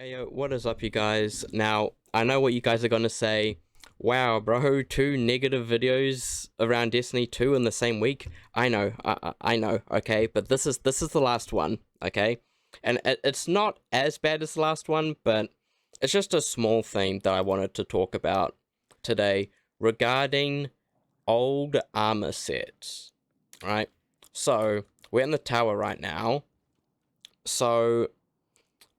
Hey yo, what is up you guys? Now, I know what you guys are gonna say. Wow, bro, two negative videos around Destiny 2 in the same week. I know, I know, okay, but this is the last one, okay? And it's not as bad as the last one, but it's just a small theme that I wanted to talk about today regarding old armor sets, right? So, we're in the tower right now. So,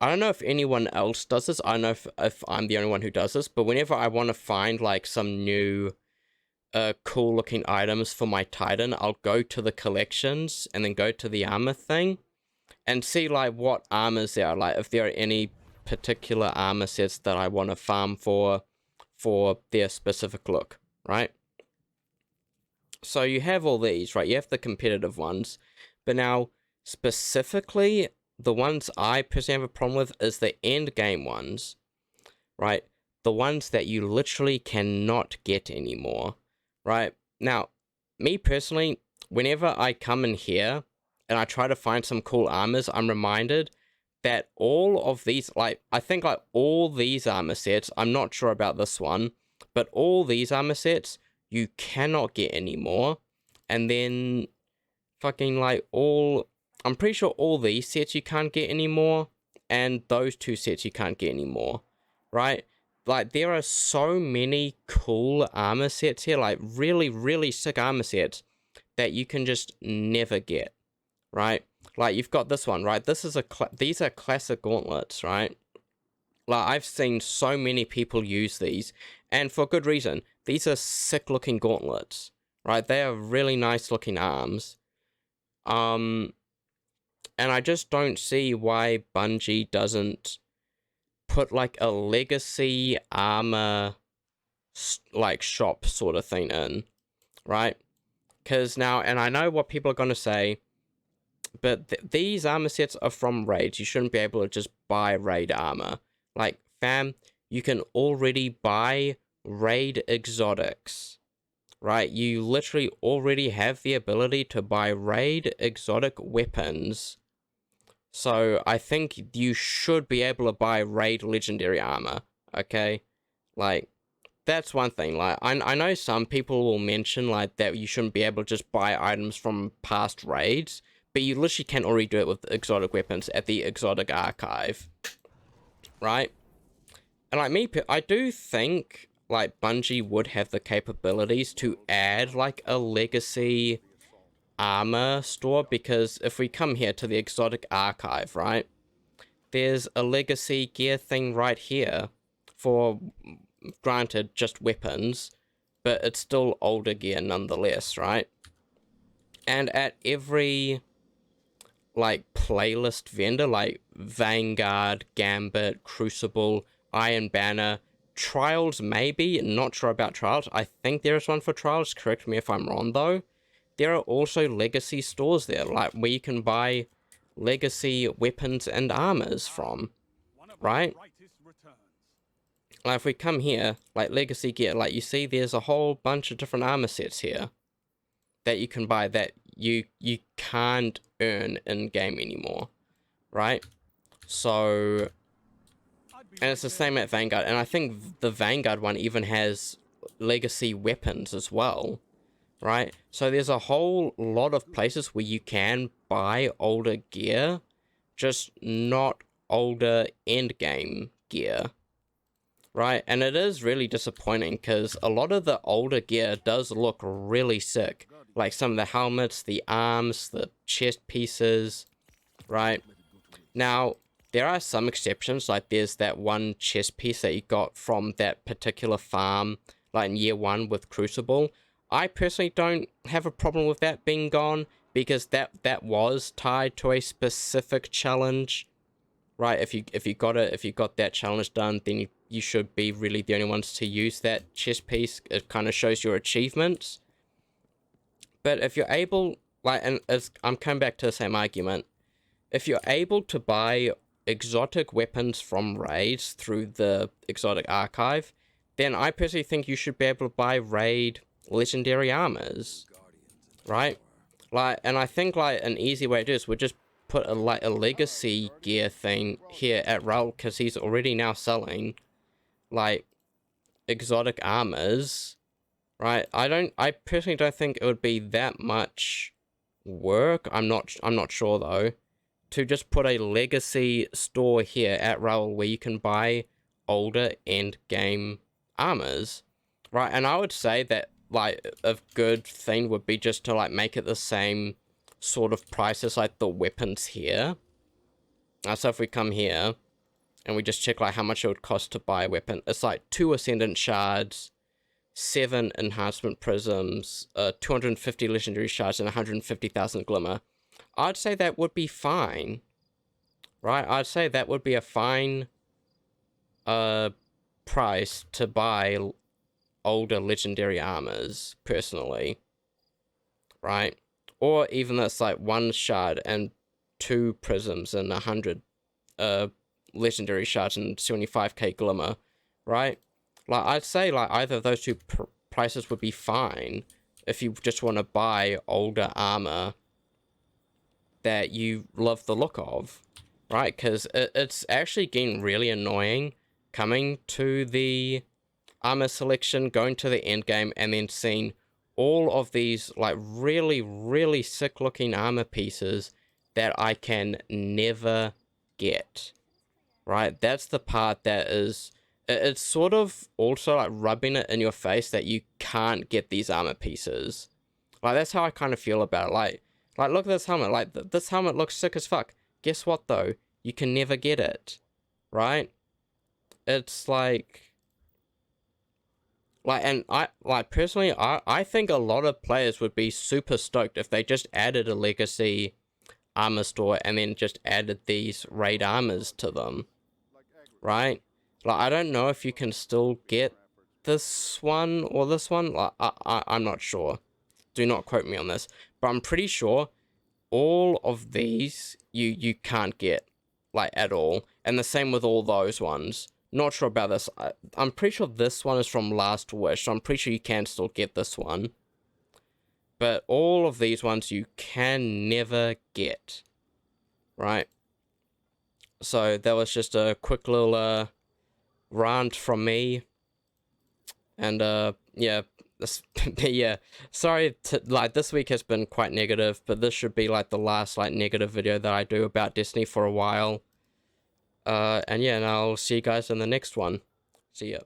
I don't know if anyone else does this. I don't know if I'm the only one who does this, but whenever I want to find like some new cool looking items for my Titan, I'll go to the collections and then go to the armor thing and see like what armors there are, like if there are any particular armor sets that I want to farm for their specific look, right? So you have all these, right? You have the competitive ones, but now specifically the ones I personally have a problem with is the end game ones, right? The ones that you literally cannot get anymore, right? Now, me personally, whenever I come in here and I try to find some cool armors, I'm reminded that all of these, like, I think like all these armor sets, I'm not sure about this one, but all these armor sets you cannot get anymore. And then fucking like I'm pretty sure all these sets you can't get anymore, and those two sets you can't get anymore, right? Like, there are so many cool armor sets here, like really, really sick armor sets that you can just never get, right? Like, you've got this one, right? This is these are classic gauntlets, right? Like, I've seen so many people use these, and for good reason. These are sick looking gauntlets, right? They are really nice looking arms. And I just don't see why Bungie doesn't put like a legacy armor like shop sort of thing in, right? Because now, and I know what people are going to say, but these armor sets are from raids. You shouldn't be able to just buy raid armor. Like, fam, you can already buy raid exotics, right? You literally already have the ability to buy raid exotic weapons. So I think you should be able to buy raid legendary armor, okay? Like, that's one thing. Like, I know some people will mention like that you shouldn't be able to just buy items from past raids, but you literally can already do it with exotic weapons at the exotic archive, right? And like me, I do think like Bungie would have the capabilities to add like a legacy armor store, because if we come here to the exotic archive, right, there's a legacy gear thing right here for, granted, just weapons, but it's still older gear nonetheless, right? And at every like playlist vendor like Vanguard, Gambit, Crucible, Iron Banner, Trials maybe, not sure about Trials, I think there is one for Trials, correct me if I'm wrong though. There are also legacy stores there, like where you can buy legacy weapons and armors from, right? Like if we come here, like legacy gear, like you see there's a whole bunch of different armor sets here that you can buy that you can't earn in game anymore, right? So, and it's the same at Vanguard, and I think the Vanguard one even has legacy weapons as well, right? So there's a whole lot of places where you can buy older gear, just not older endgame gear, right? And it is really disappointing because a lot of the older gear does look really sick, like some of the helmets, the arms, the chest pieces, right? Now, there are some exceptions, like there's that one chest piece that you got from that particular farm, like in year 1 with Crucible. I personally don't have a problem with that being gone, because that was tied to a specific challenge, right? If you got that challenge done, then you should be really the only ones to use that chest piece. It kind of shows your achievements. But if you're able, like, and I'm coming back to the same argument, if you're able to buy exotic weapons from raids through the exotic archive, then I personally think you should be able to buy raid legendary armors, right? Like, and I think like an easy way to do this would just put a like a legacy gear thing here at Raul, because he's already now selling like exotic armors, right? I personally don't think it would be that much work. I'm not sure though, to just put a legacy store here at Raul where you can buy older end game armors, right? And I would say that like a good thing would be just to like make it the same sort of price as like the weapons here. So if we come here and we just check like how much it would cost to buy a weapon, it's like 2 Ascendant Shards, 7 Enhancement Prisms, 250 Legendary Shards, and 150,000 Glimmer. I'd say that would be fine, right? I'd say that would be a fine price to buy older legendary armors, personally, right? Or even that's like 1 shard and 2 prisms and 100 legendary shards and 75k glimmer, right? Like, I'd say like either of those two prices would be fine if you just want to buy older armor that you love the look of, right? Because it's actually getting really annoying coming to the armor selection, going to the end game, and then seeing all of these like really, really sick looking armor pieces that I can never get, right? That's the part that is, it's sort of also like rubbing it in your face that you can't get these armor pieces. Like, that's how I kind of feel about it. Like look at this helmet. Like, this helmet looks sick as fuck. Guess what, though? You can never get it, right? It's like, and personally, I think a lot of players would be super stoked if they just added a legacy armor store and then just added these raid armors to them, right? Like, I don't know if you can still get this one or this one. Like, I'm not sure. Do not quote me on this, but I'm pretty sure all of these you can't get, like, at all, and the same with all those ones. Not sure about this. I'm pretty sure this one is from Last Wish, so I'm pretty sure you can still get this one. But all of these ones you can never get, right? So that was just a quick little rant from me. And yeah, yeah, sorry like, this week has been quite negative, but this should be like the last like negative video that I do about Destiny for a while. And yeah, and I'll see you guys in the next one. See ya.